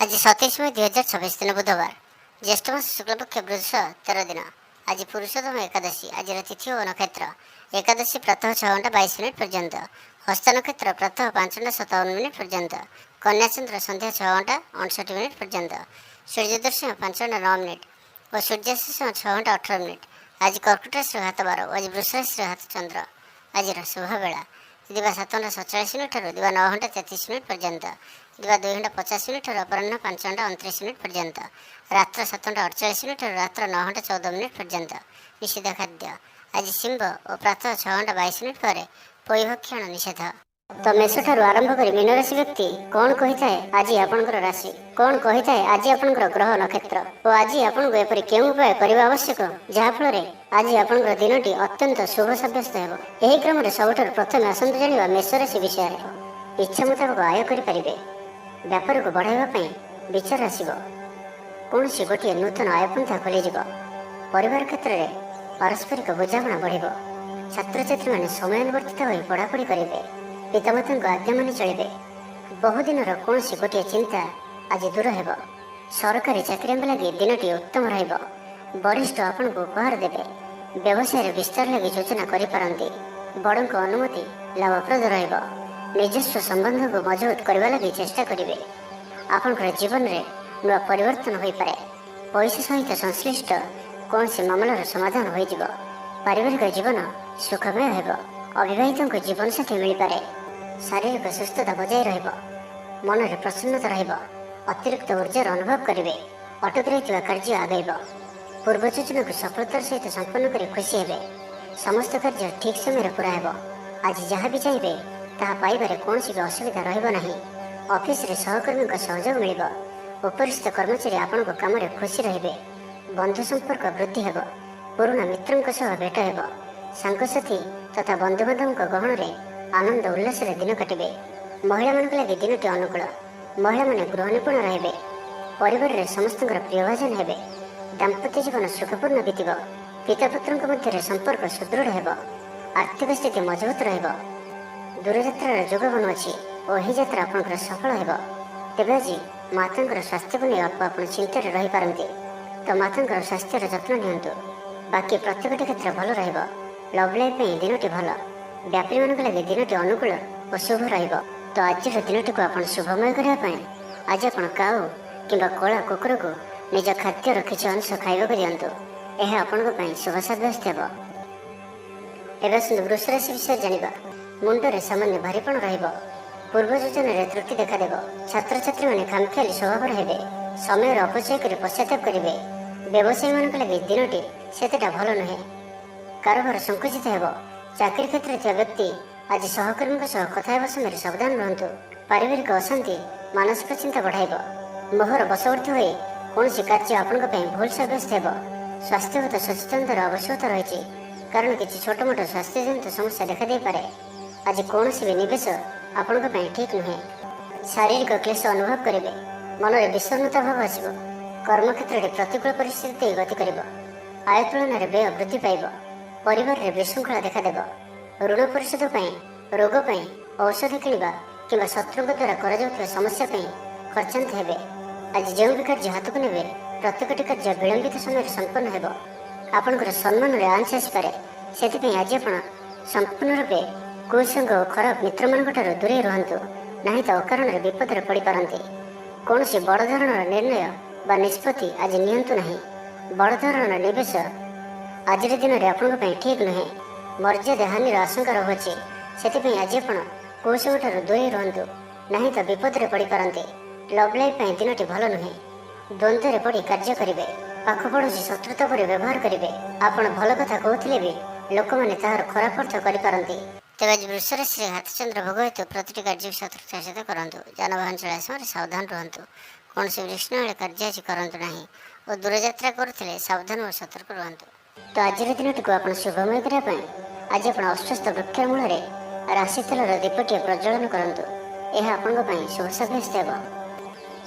आज 27 मई 2026 दिन बुधवार ज्येष्ठ मास शुक्लपक्ष वृष 13 दिन। आज पुरुषोत्तम एकादशी। आज तिथि और नक्षत्र एकादशी प्रातः 6 घंटा 22 मिनिट पर्यंत, हस्त नक्षत्र प्रातः 5 घंटा 57 मिनिट पर्यंत, कन्या चंद्र संध्या 6 घंटा 59 मिनिट पर्यंत, सूर्यदर्शन 5 घंटा 9 मिनिट और सूर्यास्त 6 घंटा 18 मिनिट। आज कर्कट राशि हाथ 12, आज वृष राशि हाथ चंद्र। आज शुभ बेला दिवा 7 घंटा 47 मिनिट दिवा 9 घंटा 33 मिनिट पर्यंत, दिवा 2 घंटा 50 मिनिट अपराह्न 5 घंटा 29 मिनिट पर्यंत, रात्र 7 घंटा 48 मिनिट रात्र 9 घंटा 14 मिनिट पर्यंत। निषेध खाद्य आज शिंब और प्रातः 6 घंटा 22 मिनिट पर पयभक्षण निषेध। तो मेष ठारू आरंभ कर मीन राशि व्यक्ति कौन कही थाए आज आपणकर राशि, कौन कही थाए आज आपणकर ग्रह नक्षत्र और आज आपको एपरी केउं उपाय करबा आवश्यक जहाँफल आज आपणकर दिनटी अत्यंत शुभ सब्यस्त हेब। एही क्रम रे सबुठारु प्रथमे आसंतु जानिबा मेष राशि विषय। इच्छा मुताबक आय करिपारिबे, व्यापार को बढ़ाइबा पई विचार आसिबो, कौनसी गोटे नूतन आयपंथा खोलिजिब, परिवार क्षेत्र में पारस्परिक बुझामणा बढ़िब, छात्र छात्री माने समयानुवर्तित होई पढ़ापढ़ी करिबे, पितामाता को आज्ञा मानि चलिबे, बहुदिन कौन गोटे चिंता आज दूर हेब, सरकारी चाकरी लगी दिनटी उत्तम रहिब, वरिष्ठ आपन को उपहार देवे, व्यवसाय विस्तार लगी योजना करिपारंती, बड़ों को अनुमति लाभप्रद रहिब, निजस्व संबंध को मजबूत करने लगी चेष्टा करिवे, आपनकर जीवन में नुआ परिवर्तन हो पारे, पैसा सहित संश्लिष्ट कौन से मामलार समाधान हो जिवो, पारिवारिक जीवन सुखमय हेब, अविवाहितों को जीवन साथी मिल पारे, शारीरिक सुस्थता बजाय रहिब, मन में प्रसन्नता रहिब, अतिरिक्त ऊर्जार अनुभव करिवे, अटक रही कार्य आगैब, पूर्व योजना को सफलतार सहित संपन्न कर खुशी हेबे, समस्त कार्य ठीक समय पूरा हेब। आज जहाँ भी चाहिए ताहा पाइबारे कौनसी भी असुविधा रहिब नाही, ऑफिस रे सहकर्मी का सहयोग मिलिब, उपरिस्थ कर्मचारी आपण को काम रे खुशी रहिबे, बंधु संपर्क वृद्धि हेब, पुराना मित्रंक सह भेट हेब, सांगसाथी तथा बंधुबांधव गहण रे आनंद उल्लास रे दिन कटिबे, महिला मानक लगी दिनटी अनुकूल, महिला माने गृह निपुण रहिबे, परिवार रे समस्तଙ୍କର प्रियभाजन हेबे, दाम्पत्य जीवन सुखपूर्ण बीतिब, पिता पुत्रଙ୍କ ମଧ୍ୟରେ संपर्क सुदृढ़ हेब, आर्थिक स्थिति मजबूत रहिब, दूरयात्रार जोग बनुअछि और एही यात्रा आपनकर सफल हेब। तेबे आज मातांकर स्वास्थ्य को नहीं आपण चिंतार रही पारंती, तो मातांकर स्वास्थ्यर जत्न नियंतु, बाकी प्रत्येकटी क्षेत्र भल रहिब। लव लाइफ में दिनटी भल, व्यापारी मानक लगी दिनटी अनुकूल और शुभ रहिब। तो आज दिनटी को आपण शुभमय करने पाए आज आपण काऊ किंबा कला कुकुर को निज खाद्यर किसी अंश खाइबा दिंतु, यह आपण शुभ सब्यस्त हेब। एवं वृष राशि विषय जानिबा, मुंडरे सामान्य भारीपण रहिब, पूर्व योजन त्रुटि देखादेव, छात्र छात्री माने खामखियाली स्वभाव हेबे, समय अपचय कर पश्चाताप करेंगे, व्यवसायी मानक लगी दिनटी सेतेटा भल नुहे, कारोबार संकुचित हेब, चाकरी क्षेत्र में व्यक्ति आज सहकर्मी कथा हेबा समय सावधान रहंतु, पारिवारिक अशांति मानसिक चिंता बढ़ाइब, मोहर बशवर्ती होई कौन कार्य आपण भूल सब्यस्त हेब, स्वास्थ्यगत सचेतनतार आवश्यकता रही, कारण किसी छोट मोट स्वास्थ्य जनित समस्या देखा दे पारे। आज कौन भी निवेश आपण ठीक नुहे, शारीरिक क्लेश अनुभव करेंगे, मन में विषन्नता भाव आसब, कर्मक्षेत्र में प्रतिकूल परिस्थिति गति कर, आय तुलन में व्यय वृद्धि पाइब, परिवार में विशृंखला देखादेव, ऋण परिशोध रोग औषध किणवा कि शत्रु द्वारा कर समस्या खर्चांत हेबे। आज जो भी कार्य हाथ को नेबे प्रत्येकटी कार्य विलंबित समय संपन्न हेब, आपणकर सम्मान में आंच आसपे, से आज आप संपूर्ण रूपे कुसंग और खराब मित्र मान दूरे रुहतु, नहीं तो अकारण विपद पड़ पारती। कौन सी बड़ धरण निर्णय बा निष्पत्ति आज नियंतु नहीं, बड़ धरण निवेश आज दिन में आपण ठीक नुहे, मर्यादा हानि आशंका रहुछि, से आज आप कुसंग दूरे रुहतु, नहीं तो विपद पड़ पारती। लव लाइफ दिनटी भल नुहे, द्वंद्व पड़ कार्य करेंगे, पाख पड़ोसी शत्रुता पर व्यवहार करेंगे, आपण भल कथा कहते भी लोक मैंने तार खराब अर्थ करें। तेज आज वृष राशि हाथचंद्र भोग हेतु प्रति कार्य सतर्कता सहित करूँ, जानवाहन चला समय सावधान रुहतु, कौन से विष्णु कार्य आज करूँ ना और दूरयात्रा करुले सावधान और सतर्क रुहतु। तो आज दिन को आप शुभमय करने आज आप अस्वस्थ वृक्ष मूल राशि तेलर दीपटी प्रज्वलन करूँ, यह आपण शुभ सब्यस्त हेब।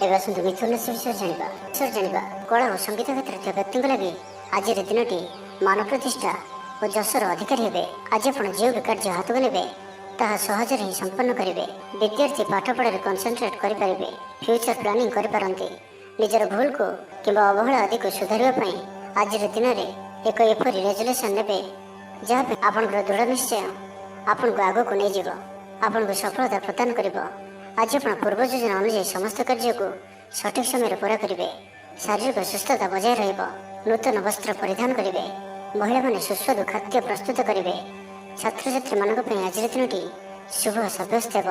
एवं मिथुन राशि विषय जाना, कला और संगीत क्षेत्र व्यक्ति लगी आज दिनटी मान प्रतिष्ठा और जशर अधिकारी हेबे। आज आप जो भी कार्य हाथ को नेबे ତାହା ସହଜରେ ହିଁ ସମ୍ପନ୍ନ କରିବେ। ବିଦ୍ୟାର୍ଥୀ ପାଠପଢ଼ାରେ କନସେନ୍ଟ୍ରେଟ୍ କରିପାରିବେ, ଫ୍ୟୁଚର ପ୍ଲାନିଂ କରିପାରନ୍ତି। ନିଜର ଭୁଲକୁ କିମ୍ବା ଅବହେଳା ଆଦିକୁ ସୁଧାରିବା ପାଇଁ ଆଜିର ଦିନରେ ଏକ ଏପରି ରେଜୁଲେସନ୍ ନେବେ ଯାହା ପାଇଁ ଆପଣଙ୍କର ଦୃଢ଼ ନିଶ୍ଚୟ ଆପଣଙ୍କୁ ଆଗକୁ ନେଇଯିବ, ଆପଣଙ୍କୁ ସଫଳତା ପ୍ରଦାନ କରିବ। ଆଜି ଆପଣ ପୂର୍ବ ଯୋଜନା ଅନୁଯାୟୀ ସମସ୍ତ କାର୍ଯ୍ୟକୁ ସଠିକ୍ ସମୟରେ ପୁରା କରିବେ। ଶାରୀରିକ ସୁସ୍ଥତା ବଜାୟ ରହିବ। ନୂତନ ବସ୍ତ୍ର ପରିଧାନ କରିବେ। ମହିଳାମାନେ ସୁସ୍ୱାଦୁ ଖାଦ୍ୟ ପ୍ରସ୍ତୁତ କରିବେ। ଛାତ୍ରଛାତ୍ରୀମାନଙ୍କ ପାଇଁ ଆଜିର ଦିନଟି ଶୁଭ ସାବ୍ୟସ୍ତ ହେବ।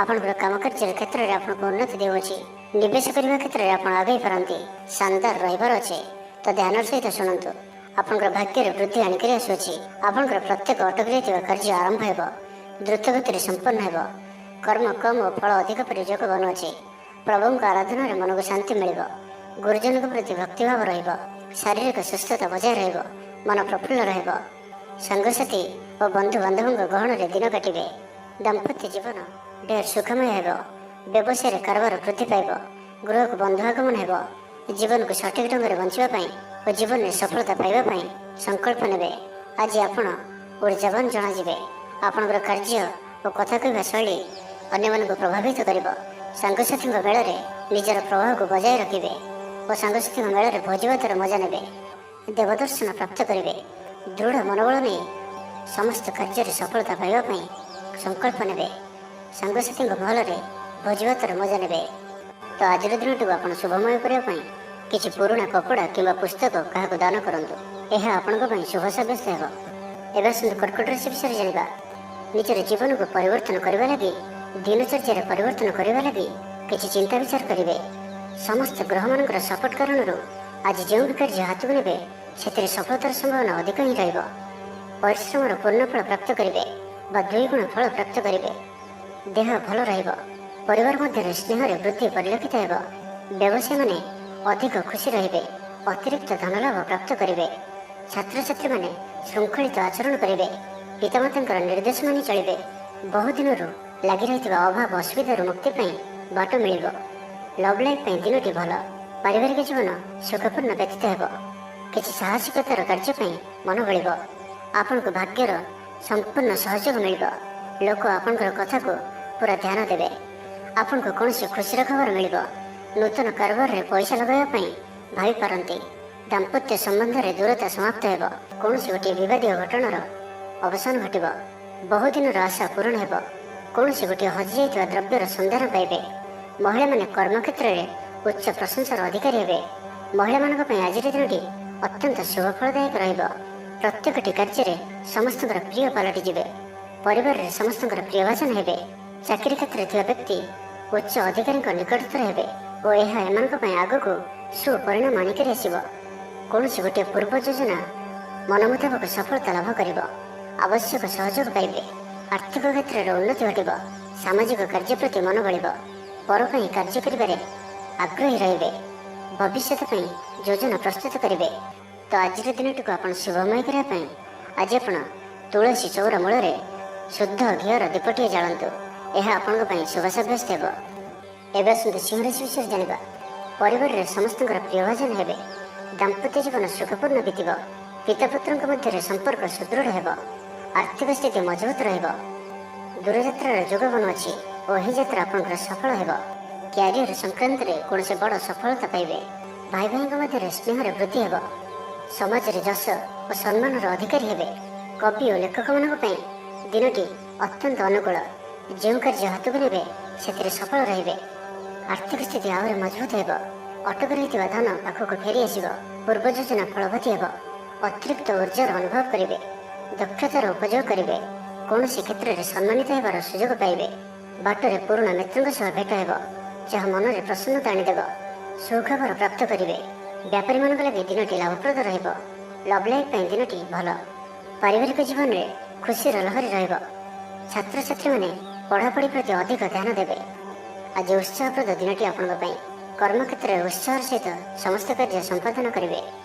ଆପଣଙ୍କର କାମକାର୍ଯ୍ୟର କ୍ଷେତ୍ରରେ ଆପଣଙ୍କୁ ଉନ୍ନତି ଦେଉଅଛି। ନିବେଶ କରିବା କ୍ଷେତ୍ରରେ ଆପଣ ଆଗେଇ ପାରନ୍ତି। ଶାନଦାର ରହିବାର ଅଛି, ତ ଧ୍ୟାନର ସହିତ ଶୁଣନ୍ତୁ। ଆପଣଙ୍କର ଭାଗ୍ୟରେ ବୃଦ୍ଧି ଆଣିକରି ଆସୁଅଛି। ଆପଣଙ୍କର ପ୍ରତ୍ୟେକ ଅଟକି ରହିଥିବା କାର୍ଯ୍ୟ ଆରମ୍ଭ ହେବ, ଦ୍ରୁତ ଗତିରେ ସମ୍ପନ୍ନ ହେବ। କର୍ମ କମ୍ ଓ ଫଳ ଅଧିକ ପରି ଯୋଗ ବନୁଅଛି। ପ୍ରଭୁଙ୍କ ଆରାଧନାରେ ମନକୁ ଶାନ୍ତି ମିଳିବ। ଗୁରୁଜନଙ୍କ ପ୍ରତି ଭକ୍ତିଭାବ ରହିବ। ଶାରୀରିକ ସୁସ୍ଥତା ବଜାୟ ରହିବ। ମନ ପ୍ରଫୁଲ୍ଲ ରହିବ। ସାଙ୍ଗସାଥୀ ଓ ବନ୍ଧୁବାନ୍ଧବଙ୍କ ଗହଣରେ ଦିନ କାଟିବେ। ଦାମ୍ପତ୍ୟ ଜୀବନ ଢେର ସୁଖମୟ ହେବ। ବ୍ୟବସାୟରେ କାରବାର ବୃଦ୍ଧି ପାଇବ। ଗୃହକୁ ବନ୍ଧୁ ଆଗମନ ହେବ। ଜୀବନକୁ ସଠିକ୍ ଢଙ୍ଗରେ ବଞ୍ଚିବା ପାଇଁ ଓ ଜୀବନରେ ସଫଳତା ପାଇବା ପାଇଁ ସଂକଳ୍ପ ନେବେ। ଆଜି ଆପଣ ଉର୍ଜାବାନ ଜଣାଯିବେ। ଆପଣଙ୍କର କାର୍ଯ୍ୟ ଓ କଥା କହିବା ଶୈଳୀ ଅନ୍ୟମାନଙ୍କୁ ପ୍ରଭାବିତ କରିବ। ସାଙ୍ଗସାଥୀଙ୍କ ମେଳରେ ନିଜର ପ୍ରଭାବକୁ ବଜାୟ ରଖିବେ ଓ ସାଙ୍ଗସାଥୀଙ୍କ ମେଳରେ ଭୋଜିଭାତର ମଜା ନେବେ। ଦେବଦର୍ଶନ ପ୍ରାପ୍ତ କରିବେ। ଦୃଢ଼ ମନୋବଳ ନେଇ ସମସ୍ତ କାର୍ଯ୍ୟରେ ସଫଳତା ପାଇବା ପାଇଁ ସଂକଳ୍ପ ନେବେ। ସାଙ୍ଗସାଥୀଙ୍କ ମହଲରେ ଭୋଜିଭାତର ମଜା ନେବେ। ତ ଆଜିର ଦିନଟିକୁ ଆପଣ ଶୁଭମୟ କରିବା ପାଇଁ କିଛି ପୁରୁଣା କପଡ଼ା କିମ୍ବା ପୁସ୍ତକ କାହାକୁ ଦାନ କରନ୍ତୁ। ଏହା ଆପଣଙ୍କ ପାଇଁ ଶୁଭ ସାବ୍ୟସ୍ତ ହେବ। ଏବେ ଆସନ୍ତୁ କର୍କଟ ରାଶି ବିଷୟରେ ଜାଣିବା। ନିଜର ଜୀବନକୁ ପରିବର୍ତ୍ତନ କରିବା ଲାଗି, ଦିନଚର୍ଯ୍ୟାରେ ପରିବର୍ତ୍ତନ କରିବା ଲାଗି କିଛି ଚିନ୍ତା ବିଚାର କରିବେ। ସମସ୍ତ ଗ୍ରହମାନଙ୍କର ସପୋର୍ଟ କାରଣରୁ ଆଜି ଯେଉଁ ବି କାର୍ଯ୍ୟ ହାତକୁ ନେବେ ସେଥିରେ ସଫଳତାର ସମ୍ଭାବନା ଅଧିକ ହିଁ ରହିବ। ପରିଶ୍ରମର ପୂର୍ଣ୍ଣ ଫଳ ପ୍ରାପ୍ତ କରିବେ ବା ଦ୍ୱିଗୁଣ ଫଳ ପ୍ରାପ୍ତ କରିବେ। ଦେହ ଭଲ ରହିବ। ପରିବାର ମଧ୍ୟରେ ସ୍ନେହରେ ବୃଦ୍ଧି ପରିଲକ୍ଷିତ ହେବ। ବ୍ୟବସାୟୀମାନେ ଅଧିକ ଖୁସି ରହିବେ। ଅତିରିକ୍ତ ଧନଲାଭ ପ୍ରାପ୍ତ କରିବେ। ଛାତ୍ରଛାତ୍ରୀମାନେ ଶୃଙ୍ଖଳିତ ଆଚରଣ କରିବେ। ପିତାମାତାଙ୍କର ନିର୍ଦ୍ଦେଶ ମାନି ଚଳିବେ। ବହୁଦିନରୁ ଲାଗି ରହିଥିବା ଅଭାବ ଅସୁବିଧାରୁ ମୁକ୍ତି ପାଇଁ ବାଟ ମିଳିବ। ଲଭ୍ ଲାଇଫ୍ ପାଇଁ ଦିନଟି ଭଲ। ପାରିବାରିକ ଜୀବନ ସୁଖପୂର୍ଣ୍ଣ ବ୍ୟତୀତ ହେବ। କିଛି ସାହସିକତାର କାର୍ଯ୍ୟ ପାଇଁ ମନ ବଳିବ। ଆପଣଙ୍କୁ ଭାଗ୍ୟର ସମ୍ପୂର୍ଣ୍ଣ ସହଯୋଗ ମିଳିବ। ଲୋକ ଆପଣଙ୍କର କଥାକୁ ପୁରା ଧ୍ୟାନ ଦେବେ। ଆପଣଙ୍କୁ କୌଣସି ଖୁସିର ଖବର ମିଳିବ। ନୂତନ କାରବାରରେ ପଇସା ଲଗାଇବା ପାଇଁ ଭାବିପାରନ୍ତି। ଦାମ୍ପତ୍ୟ ସମ୍ବନ୍ଧରେ ଦୂରତା ସମାପ୍ତ ହେବ। କୌଣସି ଗୋଟିଏ ବିବାଦୀୟ ଘଟଣାର ଅବସାନ ଘଟିବ। ବହୁଦିନର ଆଶା ପୂରଣ ହେବ। କୌଣସି ଗୋଟିଏ ହଜିଯାଇଥିବା ଦ୍ରବ୍ୟର ସନ୍ଧାନ ପାଇବେ। ମହିଳାମାନେ କର୍ମକ୍ଷେତ୍ରରେ ଉଚ୍ଚ ପ୍ରଶଂସାର ଅଧିକାରୀ ହେବେ। ମହିଳାମାନଙ୍କ ପାଇଁ ଆଜିର ଦିନଟି ଅତ୍ୟନ୍ତ ଶୁଭଫଳଦାୟକ ରହିବ। ପ୍ରତ୍ୟେକଟି କାର୍ଯ୍ୟରେ ସମସ୍ତଙ୍କର ପ୍ରିୟ ପାଲଟିଯିବେ। ପରିବାରରେ ସମସ୍ତଙ୍କର ପ୍ରିୟଭାଜନ ହେବେ। ଚାକିରି କ୍ଷେତ୍ରରେ ଥିବା ବ୍ୟକ୍ତି ଉଚ୍ଚ ଅଧିକାରୀଙ୍କ ନିକଟତର ହେବେ ଓ ଏହା ଏମାନଙ୍କ ପାଇଁ ଆଗକୁ ସୁପରିଣାମ ଆଣିକରି ଆସିବ। କୌଣସି ଗୋଟିଏ ପୂର୍ବ ଯୋଜନା ମନ ମୁତାବକ ସଫଳତା ଲାଭ କରିବ। ଆବଶ୍ୟକ ସହଯୋଗ ପାଇବେ। ଆର୍ଥିକ କ୍ଷେତ୍ରରେ ଉନ୍ନତି ଘଟିବ। ସାମାଜିକ କାର୍ଯ୍ୟ ପ୍ରତି ମନ ବଳିବ। ପର ପାଇଁ କାର୍ଯ୍ୟ କରିବାରେ ଆଗ୍ରହୀ ରହିବେ। ଭବିଷ୍ୟତ ପାଇଁ ଯୋଜନା ପ୍ରସ୍ତୁତ କରିବେ। ତ ଆଜିର ଦିନଟିକୁ ଆପଣ ଶୁଭମୟ କରିବା ପାଇଁ ଆଜି ଆପଣ ତୁଳସୀ ଚଉରା ମୂଳରେ ଶୁଦ୍ଧ ଘିଅର ଦୀପଟିଏ ଜାଳନ୍ତୁ। ଏହା ଆପଣଙ୍କ ପାଇଁ ଶୁଭ ସାବ୍ୟସ୍ତ ହେବ। ଏବେ ଆସନ୍ତୁ ସିଂହ ରାଶି ବିଷୟରେ ଜାଣିବା। ପରିବାରରେ ସମସ୍ତଙ୍କର ପ୍ରିୟଭାଜନ ହେବେ। ଦାମ୍ପତ୍ୟ ଜୀବନ ସୁଖପୂର୍ଣ୍ଣ ବିତିବ। ପିତାପୁତ୍ରଙ୍କ ମଧ୍ୟରେ ସମ୍ପର୍କ ସୁଦୃଢ଼ ହେବ। ଆର୍ଥିକ ସ୍ଥିତି ମଜବୁତ ରହିବ। ଦୂରଯାତ୍ରାର ଯୋଗ ବନୁଅଛି ଓ ଏହି ଯାତ୍ରା ଆପଣଙ୍କର ସଫଳ ହେବ। କ୍ୟାରିୟର ସଂକ୍ରାନ୍ତରେ କୌଣସି ବଡ଼ ସଫଳତା ପାଇବେ। ଭାଇ ଭାଇଙ୍କ ମଧ୍ୟରେ ସ୍ନେହରେ ବୃଦ୍ଧି ହେବ। ସମାଜରେ ଯଶ ଓ ସମ୍ମାନର ଅଧିକାରୀ ହେବେ। କବି ଓ ଲେଖକମାନଙ୍କ ପାଇଁ ଦିନଟି ଅତ୍ୟନ୍ତ ଅନୁକୂଳ। ଯେଉଁ କାର୍ଯ୍ୟ ହାତକୁ ନେବେ ସେଥିରେ ସଫଳ ରହିବେ। ଆର୍ଥିକ ସ୍ଥିତି ଆହୁରି ମଜବୁତ ହେବ। ଅଟକି ରହିଥିବା ଧନ ପାଖକୁ ଫେରି ଆସିବ। ପୂର୍ବ ଯୋଜନା ଫଳବତୀ ହେବ। ଅତିରିକ୍ତ ଉର୍ଜାର ଅନୁଭବ କରିବେ। ଦକ୍ଷତାର ଉପଯୋଗ କରିବେ। କୌଣସି କ୍ଷେତ୍ରରେ ସମ୍ମାନିତ ହେବାର ସୁଯୋଗ ପାଇବେ। ବାଟରେ ପୁରୁଣା ମିତ୍ରଙ୍କ ସହ ଭେଟ ହେବ, ଯାହା ମନରେ ପ୍ରସନ୍ନତା ଆଣିଦେବ। ସୁଖବର ପ୍ରାପ୍ତ କରିବେ। ବ୍ୟାପାରୀମାନଙ୍କ ଲାଗି ଦିନଟି ଲାଭପ୍ରଦ ରହିବ। ଲଭ୍ ଲାଇଫ୍ ପାଇଁ ଦିନଟି ଭଲ। ପାରିବାରିକ ଜୀବନରେ ଖୁସିର ଲହରୀ ରହିବ। ଛାତ୍ରଛାତ୍ରୀମାନେ ପଢ଼ାପଢ଼ି ପ୍ରତି ଅଧିକ ଧ୍ୟାନ ଦେବେ। ଆଜି ଉତ୍ସାହପ୍ରଦ ଦିନଟି ଆପଣଙ୍କ ପାଇଁ। କର୍ମକ୍ଷେତ୍ରରେ ଉତ୍ସାହର ସହିତ ସମସ୍ତ କାର୍ଯ୍ୟ ସମ୍ପାଦନ କରିବେ।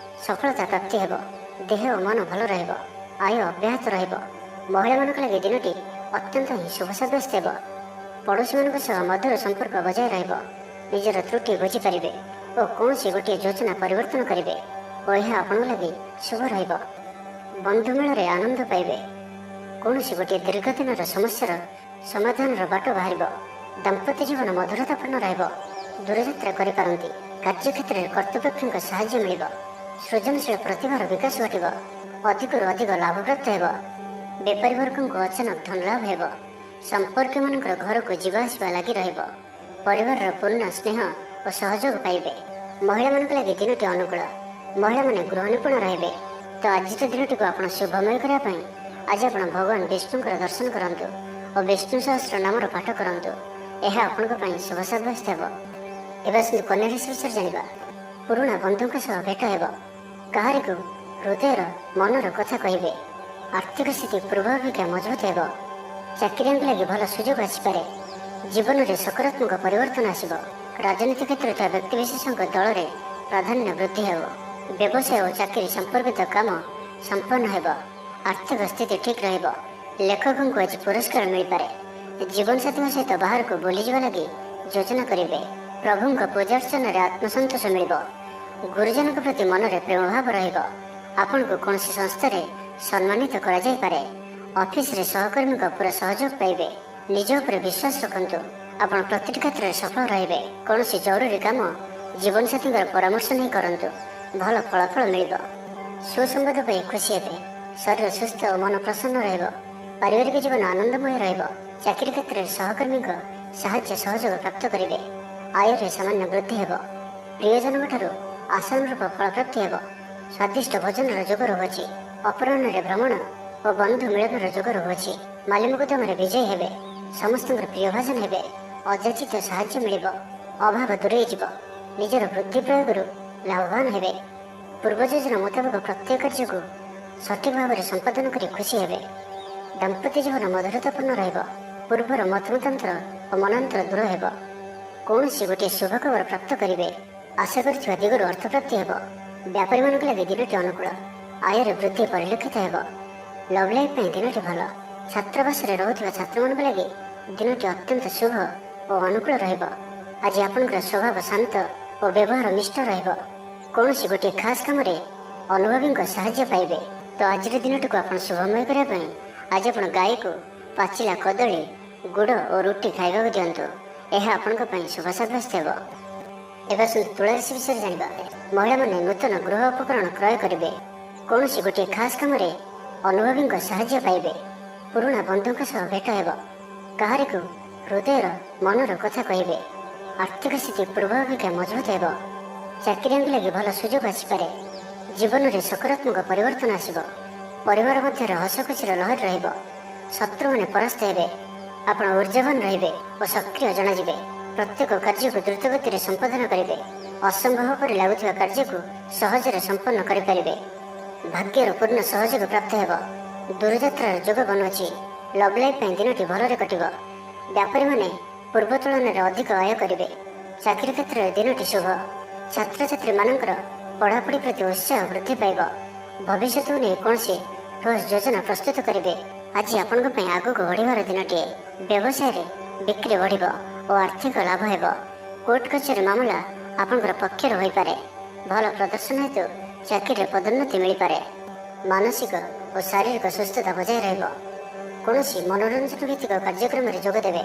ସଫଳତା ପ୍ରାପ୍ତି ହେବ। ଦେହ ଓ ମନ ଭଲ ରହିବ। ଆୟ ଅବ୍ୟାହତ ରହିବ। ମହିଳାମାନଙ୍କ ଲାଗି ଦିନଟି ଅତ୍ୟନ୍ତ ହିଁ ଶୁଭ ସାବ୍ୟସ୍ତ ହେବ। ପଡ଼ୋଶୀମାନଙ୍କ ସହ ମଧୁର ସମ୍ପର୍କ ବଜାୟ ରହିବ। ନିଜର ତ୍ରୁଟି ବୁଝିପାରିବେ ଓ କୌଣସି ଗୋଟିଏ ଯୋଜନା ପରିବର୍ତ୍ତନ କରିବେ ଓ ଏହା ଆପଣଙ୍କ ଲାଗି ଶୁଭ ରହିବ। ବନ୍ଧୁ ମେଳରେ ଆନନ୍ଦ ପାଇବେ। କୌଣସି ଗୋଟିଏ ଦୀର୍ଘଦିନର ସମସ୍ୟାର ସମାଧାନର ବାଟ ବାହାରିବ। ଦାମ୍ପତ୍ୟ ଜୀବନ ମଧୁରତାପୂର୍ଣ୍ଣ ରହିବ। ଦୂରଯାତ୍ରା କରିପାରନ୍ତି। କାର୍ଯ୍ୟକ୍ଷେତ୍ରରେ କର୍ତ୍ତୃପକ୍ଷଙ୍କ ସାହାଯ୍ୟ ମିଳିବ। ସୃଜନଶୀଳ ପ୍ରତିଭାର ବିକାଶ ଘଟିବ। ଅଧିକରୁ ଅଧିକ ଲାଭପ୍ରାପ୍ତ ହେବ। ବେପାରୀ ବର୍ଗଙ୍କୁ ଅଚାନକ ଧନଲାଭ ହେବ। ସମ୍ପର୍କୀୟମାନଙ୍କର ଘରକୁ ଯିବା ଆସିବା ଲାଗି ରହିବ। ପରିବାରର ପୂର୍ଣ୍ଣ ସ୍ନେହ ଓ ସହଯୋଗ ପାଇବେ। ମହିଳାମାନଙ୍କ ଲାଗି ଦିନଟି ଅନୁକୂଳ। ମହିଳାମାନେ ଗୃହ ନିପୁଣ ରହିବେ। ତ ଆଜିର ଦିନଟିକୁ ଆପଣ ଶୁଭମୟ କରିବା ପାଇଁ ଆଜି ଆପଣ ଭଗବାନ ବିଷ୍ଣୁଙ୍କର ଦର୍ଶନ କରନ୍ତୁ ଓ ବିଷ୍ଣୁ ସହସ୍ର ନାମର ପାଠ କରନ୍ତୁ। ଏହା ଆପଣଙ୍କ ପାଇଁ ଶୁଭ ସାବ୍ୟସ୍ତ ହେବ। ଏବେ ଆସନ୍ତୁ କନ୍ୟା ରାଶି ବିଷୟରେ ଜାଣିବା। ପୁରୁଣା ବନ୍ଧୁଙ୍କ ସହ ଭେଟ ହେବ। କାହାରିକୁ ହୃଦୟର ମନର କଥା କହିବେ। ଆର୍ଥିକ ସ୍ଥିତି ପୂର୍ବ ଅପେକ୍ଷା ମଜବୁତ ହେବ। ଚାକିରିଆଙ୍କ ଲାଗି ଭଲ ସୁଯୋଗ ଆସିପାରେ। ଜୀବନରେ ସକାରାତ୍ମକ ପରିବର୍ତ୍ତନ ଆସିବ। ରାଜନୀତି କ୍ଷେତ୍ରରେ ଥିବା ବ୍ୟକ୍ତିବିଶେଷଙ୍କ ଦଳରେ ପ୍ରାଧାନ୍ୟ ବୃଦ୍ଧି ହେବ। ବ୍ୟବସାୟ ଓ ଚାକିରି ସମ୍ପର୍କିତ କାମ ସମ୍ପନ୍ନ ହେବ। ଆର୍ଥିକ ସ୍ଥିତି ଠିକ୍ ରହିବ। ଲେଖକଙ୍କୁ ଆଜି ପୁରସ୍କାର ମିଳିପାରେ। ଜୀବନସାଥୀଙ୍କ ସହିତ ବାହାରକୁ ବୁଲିଯିବା ଲାଗି ଯୋଜନା କରିବେ। ପ୍ରଭୁଙ୍କ ପୂଜାର୍ଚ୍ଚନାରେ ଆତ୍ମସନ୍ତୋଷ ମିଳିବ। ଗୁରୁଜନଙ୍କ ପ୍ରତି ମନରେ ପ୍ରେମ ଭାବ ରହିବ। ଆପଣଙ୍କୁ କୌଣସି ସଂସ୍ଥାରେ ସମ୍ମାନିତ କରାଯାଇପାରେ। ଅଫିସରେ ସହକର୍ମୀଙ୍କ ପୁରା ସହଯୋଗ ପାଇବେ। ନିଜ ଉପରେ ବିଶ୍ୱାସ ରଖନ୍ତୁ। ଆପଣ ପ୍ରତିଟି କ୍ଷେତ୍ରରେ ସଫଳ ରହିବେ। କୌଣସି ଜରୁରୀ କାମ ଜୀବନସାଥୀଙ୍କର ପରାମର୍ଶ ନେଇ କରନ୍ତୁ। ଭଲ ଫଳାଫଳ ମିଳିବ। ସୁସମ୍ବାଦ ପାଇ ଖୁସି ହେବେ। ଶରୀର ସୁସ୍ଥ ଓ ମନ ପ୍ରସନ୍ନ ରହିବ। ପାରିବାରିକ ଜୀବନ ଆନନ୍ଦମୟ ରହିବ। ଚାକିରି କ୍ଷେତ୍ରରେ ସହକର୍ମୀଙ୍କ ସାହାଯ୍ୟ ସହଯୋଗ ପ୍ରାପ୍ତ କରିବେ। ଆୟରେ ସାମାନ୍ୟ ବୃଦ୍ଧି ହେବ। ପ୍ରିୟଜନଙ୍କଠାରୁ ଆଶାନୁରୂପ ଫଳପ୍ରାପ୍ତି ହେବ। ସ୍ୱାଦିଷ୍ଟ ଭୋଜନର ଯୋଗ ରହୁଅଛି। ଅପରାହ୍ନରେ ଭ୍ରମଣ ଓ ବନ୍ଧୁ ମିଳନର ଯୋଗ ରହୁଅଛି। ମାଲିମୁକଦ୍ଦମାରେ ବିଜୟୀ ହେବେ। ସମସ୍ତଙ୍କର ପ୍ରିୟ ଭାଜନ ହେବେ। ଅଯାଚିତ ସାହାଯ୍ୟ ମିଳିବ। ଅଭାବ ଦୂରେଇ ଯିବ। ନିଜର ବୁଦ୍ଧି ପ୍ରୟୋଗରୁ ଲାଭବାନ ହେବେ। ପୂର୍ବ ଯୋଜନା ମୁତାବକ ପ୍ରତ୍ୟେକ କାର୍ଯ୍ୟକୁ ସଠିକ୍ ଭାବରେ ସମ୍ପାଦନ କରି ଖୁସି ହେବେ। ଦାମ୍ପତ୍ୟ ଜୀବନ ମଧୁରତାପୂର୍ଣ୍ଣ ରହିବ। ପୂର୍ବର ମତମତାନ୍ତର ଓ ମନାନ୍ତର ଦୂର ହେବ। କୌଣସି ଗୋଟିଏ ଶୁଭ ଖବର ପ୍ରାପ୍ତ କରିବେ। ଆଶା କରିଥିବା ଦିଗରୁ ଅର୍ଥପ୍ରାପ୍ତି ହେବ। ବ୍ୟାପାରୀମାନଙ୍କ ଲାଗି ଦିନଟି ଅନୁକୂଳ। ଆୟରେ ବୃଦ୍ଧି ପରିଲକ୍ଷିତ ହେବ। ଲଭ୍ ଲାଇଫ୍ ପାଇଁ ଦିନଟି ଭଲ। ଛାତ୍ରାବାସରେ ରହୁଥିବା ଛାତ୍ରମାନଙ୍କ ଲାଗି ଦିନଟି ଅତ୍ୟନ୍ତ ଶୁଭ ଓ ଅନୁକୂଳ ରହିବ। ଆଜି ଆପଣଙ୍କର ସ୍ୱଭାବ ଶାନ୍ତ ଓ ବ୍ୟବହାର ମିଷ୍ଟ ରହିବ। କୌଣସି ଗୋଟିଏ ଖାସ୍ କାମରେ ଅନୁଭବୀଙ୍କ ସାହାଯ୍ୟ ପାଇବେ। ତ ଆଜିର ଦିନଟିକୁ ଆପଣ ଶୁଭମୟ କରିବା ପାଇଁ ଆଜି ଆପଣ ଗାଈକୁ ପାଚିଲା କଦଳୀ, ଗୁଡ଼ ଓ ରୁଟି ଖାଇବାକୁ ଦିଅନ୍ତୁ। ଏହା ଆପଣଙ୍କ ପାଇଁ ଶୁଭ ସାବ୍ୟସ୍ତ ହେବ। ଏବେ ଆସନ୍ତୁ ତୁଳା ରାଶି ବିଷୟରେ ଜାଣିବା। ମହିଳାମାନେ ନୂତନ ଗୃହ ଉପକରଣ କ୍ରୟ କରିବେ। କୌଣସି ଗୋଟିଏ ଖାସ୍ କାମରେ ଅନୁଭବୀଙ୍କ ସାହାଯ୍ୟ ପାଇବେ। ପୁରୁଣା ବନ୍ଧୁଙ୍କ ସହ ଭେଟ ହେବ। କାହାରିକୁ ହୃଦୟର ମନର କଥା କହିବେ। ଆର୍ଥିକ ସ୍ଥିତି ପୂର୍ବ ଅପେକ୍ଷା ମଜବୁତ ହେବ। ଚାକିରିଆଙ୍କ ଲାଗି ଭଲ ସୁଯୋଗ ଆସିପାରେ। ଜୀବନରେ ସକାରାତ୍ମକ ପରିବର୍ତ୍ତନ ଆସିବ। ପରିବାର ମଧ୍ୟରେ ହସଖୁସିର ଲହରୀ ରହିବ। ଶତ୍ରୁମାନେ ପରାସ୍ତ ହେବେ। ଆପଣ ଊର୍ଜାବାନ ରହିବେ ଓ ସକ୍ରିୟ ଜଣାଯିବେ। ପ୍ରତ୍ୟେକ କାର୍ଯ୍ୟକୁ ଦ୍ରୁତଗତିରେ ସମ୍ପାଦନ କରିବେ। ଅସମ୍ଭବ ପରି ଲାଗୁଥିବା କାର୍ଯ୍ୟକୁ ସହଜରେ ସମ୍ପନ୍ନ କରିପାରିବେ। ଭାଗ୍ୟର ପୂର୍ଣ୍ଣ ସହଯୋଗ ପ୍ରାପ୍ତ ହେବ। ଦୂରଯାତ୍ରାର ଯୋଗ ବନୁଅଛି। ଲଭ୍ ଲାଇଫ୍ ପାଇଁ ଦିନଟି ଭଲରେ କଟିବ। ବ୍ୟାପାରୀମାନେ ପୂର୍ବ ତୁଳନାରେ ଅଧିକ ଆୟ କରିବେ। ଚାକିରି କ୍ଷେତ୍ରରେ ଦିନଟି ଶୁଭ। ଛାତ୍ରଛାତ୍ରୀମାନଙ୍କର ପଢ଼ାପଢ଼ି ପ୍ରତି ଉତ୍ସାହ ବୃଦ୍ଧି ପାଇବ। ଭବିଷ୍ୟତକୁ ନେଇ କୌଣସି ଠୋସ୍ ଯୋଜନା ପ୍ରସ୍ତୁତ କରିବେ। ଆଜି ଆପଣଙ୍କ ପାଇଁ ଆଗକୁ ବଢ଼ିବାର ଦିନଟିଏ। ବ୍ୟବସାୟରେ ବିକ୍ରି ବଢ଼ିବ ଓ ଆର୍ଥିକ ଲାଭ ହେବ। କୋର୍ଟ କଚେରୀ ମାମଲା ଆପଣଙ୍କର ପକ୍ଷରେ ହୋଇପାରେ। ଭଲ ପ୍ରଦର୍ଶନ ହେତୁ ଚାକିରିରେ ପଦୋନ୍ନତି ମିଳିପାରେ। ମାନସିକ ଓ ଶାରୀରିକ ସୁସ୍ଥତା ବଜାୟ ରହିବ। କୌଣସି ମନୋରଞ୍ଜନ ଭିତ୍ତିକ କାର୍ଯ୍ୟକ୍ରମରେ ଯୋଗ ଦେବେ।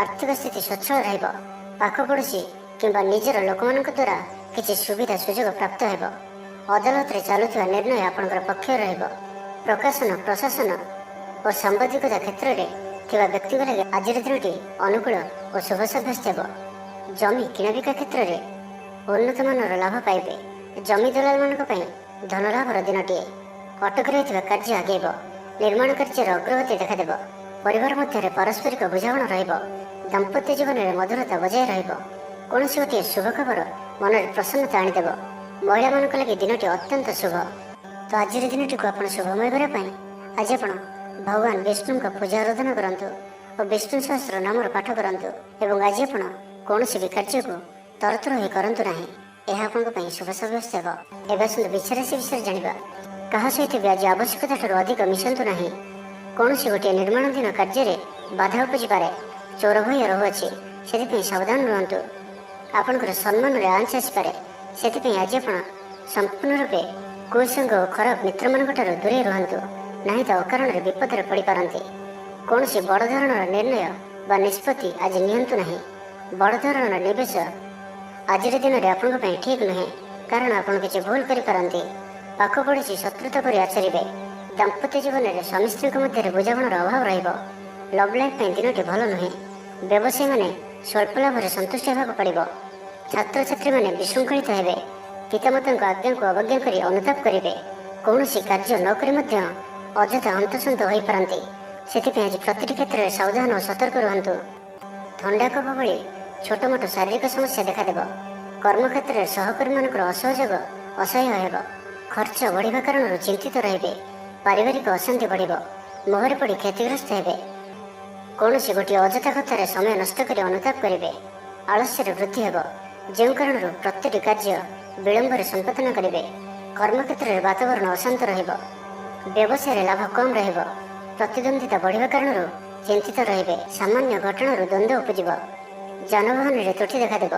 ଆର୍ଥିକ ସ୍ଥିତି ସ୍ୱଚ୍ଛଳ ରହିବ। ପାଖ ପଡ଼ୋଶୀ କିମ୍ବା ନିଜର ଲୋକମାନଙ୍କ ଦ୍ୱାରା କିଛି ସୁବିଧା ସୁଯୋଗ ପ୍ରାପ୍ତ ହେବ। ଅଦାଲତରେ ଚାଲୁଥିବା ନିର୍ଣ୍ଣୟ ଆପଣଙ୍କର ପକ୍ଷରେ ରହିବ। ପ୍ରକାଶନ, ପ୍ରଶାସନ ଓ ସାମ୍ବାଦିକତା କ୍ଷେତ୍ରରେ ଥିବା ବ୍ୟକ୍ତିଙ୍କ ଲାଗି ଆଜିର ଦିନଟି ଅନୁକୂଳ ଓ ଶୁଭ ସାବ୍ୟସ୍ତ ହେବ। ଜମି କିଣାବିକା କ୍ଷେତ୍ରରେ ଉନ୍ନତମାନର ଲାଭ ପାଇବେ। ଜମି ଦଲାଲମାନଙ୍କ ପାଇଁ ଧନଲାଭର ଦିନଟିଏ। ଅଟକି ରହିଥିବା କାର୍ଯ୍ୟ ଆଗେଇବ। ନିର୍ମାଣ କାର୍ଯ୍ୟର ଅଗ୍ରଗତି ଦେଖାଦେବ। ପରିବାର ମଧ୍ୟରେ ପାରସ୍ପରିକ ବୁଝାମଣା ରହିବ। ଦାମ୍ପତ୍ୟ ଜୀବନରେ ମଧୁରତା ବଜାୟ ରହିବ। କୌଣସି ଗୋଟିଏ ଶୁଭ ଖବର ମନରେ ପ୍ରସନ୍ନତା ଆଣିଦେବ। ମହିଳାମାନଙ୍କ ଲାଗି ଦିନଟି ଅତ୍ୟନ୍ତ ଶୁଭ। ତ ଆଜିର ଦିନଟିକୁ ଆପଣ ଶୁଭମୟ କରିବା ପାଇଁ ଆଜି ଆପଣ ଭଗବାନ ବିଷ୍ଣୁଙ୍କ ପୂଜା ଆରାଧନା କରନ୍ତୁ ଓ ବିଷ୍ଣୁ ସହସ୍ର ନାମର ପାଠ କରନ୍ତୁ। ଏବଂ ଆଜି ଆପଣ କୌଣସି ବି କାର୍ଯ୍ୟକୁ ତରତର ହୋଇ କରନ୍ତୁ ନାହିଁ। ଏହା ଆପଣଙ୍କ ପାଇଁ ଶୁଭ ସାବ୍ୟସ୍ତ ହେବ। ଏବେ ଆସନ୍ତୁ ବୃଷ ରାଶି ବିଷୟରେ ଜାଣିବା। କାହା ସହିତ ବି ଆଜି ଆବଶ୍ୟକତା ଠାରୁ ଅଧିକ ମିଶନ୍ତୁ ନାହିଁ। କୌଣସି ଗୋଟିଏ ନିର୍ମାଣାଧୀନ କାର୍ଯ୍ୟରେ ବାଧା ଉପୁଜିପାରେ। ଚୋର ଭୟ ରହୁଅଛି। ସେଥିପାଇଁ ସାବଧାନ ରୁହନ୍ତୁ। ଆପଣଙ୍କର ସମ୍ମାନରେ ଆଞ୍ଚ ଆସିପାରେ। ସେଥିପାଇଁ ଆଜି ଆପଣ ସମ୍ପୂର୍ଣ୍ଣ ରୂପେ କୁସଙ୍ଗ ଓ ଖରାପ ମିତ୍ରମାନଙ୍କ ଠାରୁ ଦୂରେଇ ରୁହନ୍ତୁ। ନାହିଁ ତ ଅକାରଣରେ ବିପଦରେ ପଡ଼ିପାରନ୍ତି। କୌଣସି ବଡ଼ ଧରଣର ନିର୍ଣ୍ଣୟ ବା ନିଷ୍ପତ୍ତି ଆଜି ନିଅନ୍ତୁ ନାହିଁ। ବଡ଼ ଧରଣର ନିବେଶ ଆଜିର ଦିନରେ ଆପଣଙ୍କ ପାଇଁ ଠିକ୍ ନୁହେଁ, କାରଣ ଆପଣ କିଛି ଭୁଲ କରିପାରନ୍ତି। ପାଖ ପଡ଼ିଛି ଶତ୍ରୁତା ପରି ଆଚରିବେ। ଦାମ୍ପତ୍ୟ ଜୀବନରେ ସ୍ୱାମୀ ସ୍ତ୍ରୀଙ୍କ ମଧ୍ୟରେ ବୁଝାମଣାର ଅଭାବ ରହିବ। ଲଭ୍ ଲାଇଫ୍ ପାଇଁ ଦିନଟି ଭଲ ନୁହେଁ। ବ୍ୟବସାୟୀମାନେ ସ୍ୱଳ୍ପ ଲାଭରେ ସନ୍ତୁଷ୍ଟ ହେବାକୁ ପଡ଼ିବ। ଛାତ୍ରଛାତ୍ରୀମାନେ ବିଶୃଙ୍ଖଳିତ ହେବେ। ପିତାମାତାଙ୍କ ଆଜ୍ଞାକୁ ଅବଜ୍ଞା କରି ଅନୁତାପ କରିବେ। କୌଣସି କାର୍ଯ୍ୟ ନ କରି ମଧ୍ୟ ଅଯଥା ହନ୍ତସନ୍ତ ହୋଇପାରନ୍ତି। ସେଥିପାଇଁ ଆଜି ପ୍ରତିଟି କ୍ଷେତ୍ରରେ ସାବଧାନ ଓ ସତର୍କ ରୁହନ୍ତୁ। ଥଣ୍ଡା କଫ ଭଳି ଛୋଟ ମୋଟ ଶାରୀରିକ ସମସ୍ୟା ଦେଖାଦେବ। କର୍ମକ୍ଷେତ୍ରରେ ସହକର୍ମୀମାନଙ୍କର ଅସହଯୋଗ ଅସହ୍ୟ ହେବ। ଖର୍ଚ୍ଚ ବଢ଼ିବା କାରଣରୁ ଚିନ୍ତିତ ରହିବେ। ପାରିବାରିକ ଅଶାନ୍ତି ବଢ଼ିବ। ମୋହରେ ପଡ଼ି କ୍ଷତିଗ୍ରସ୍ତ ହେବେ। କୌଣସି ଗୋଟିଏ ଅଯଥା କଥାରେ ସମୟ ନଷ୍ଟ କରି ଅନୁତାପ କରିବେ। ଆଳସ୍ୟରେ ବୃଦ୍ଧି ହେବ, ଯେଉଁ କାରଣରୁ ପ୍ରତ୍ୟେକଟି କାର୍ଯ୍ୟ ବିଳମ୍ବରେ ସମ୍ପାଦନ କରିବେ। କର୍ମକ୍ଷେତ୍ରରେ ବାତାବରଣ ଅଶାନ୍ତ ରହିବ। ବ୍ୟବସାୟରେ ଲାଭ କମ୍ ରହିବ। ପ୍ରତିଦ୍ୱନ୍ଦିତା ବଢ଼ିବା କାରଣରୁ ଚିନ୍ତିତ ରହିବେ। ସାମାନ୍ୟ ଘଟଣାରୁ ଦ୍ୱନ୍ଦ୍ୱ ଉପୁଜିବ। ଯାନବାହନରେ ତ୍ରୁଟି ଦେଖାଦେବ।